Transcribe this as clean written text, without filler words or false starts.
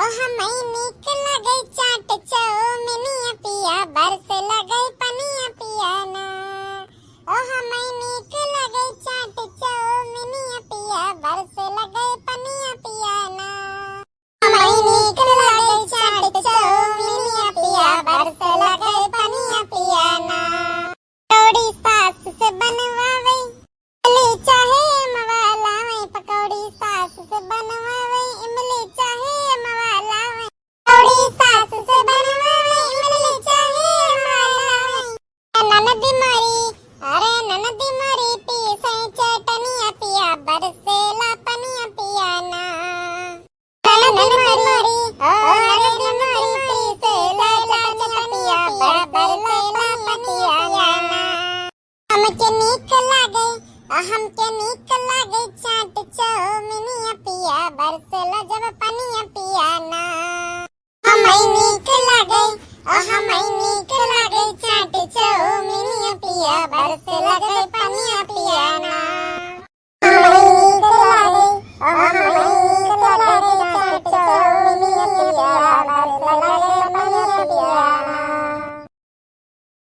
ओह मैंने के लगे चाट चौमिनिया पिया बरस लगे पनिया पिया ना। ओह मैंने के लगे चाट चौमिनिया पिया बरस लगे पनिया पिया ना। मैंने के लगे चाट चौमिनिया पिया बरस लगे पनिया पिया ना। पकौड़ी सास से बनवावे चाहे मवाला में पकौड़ी सास से बनवा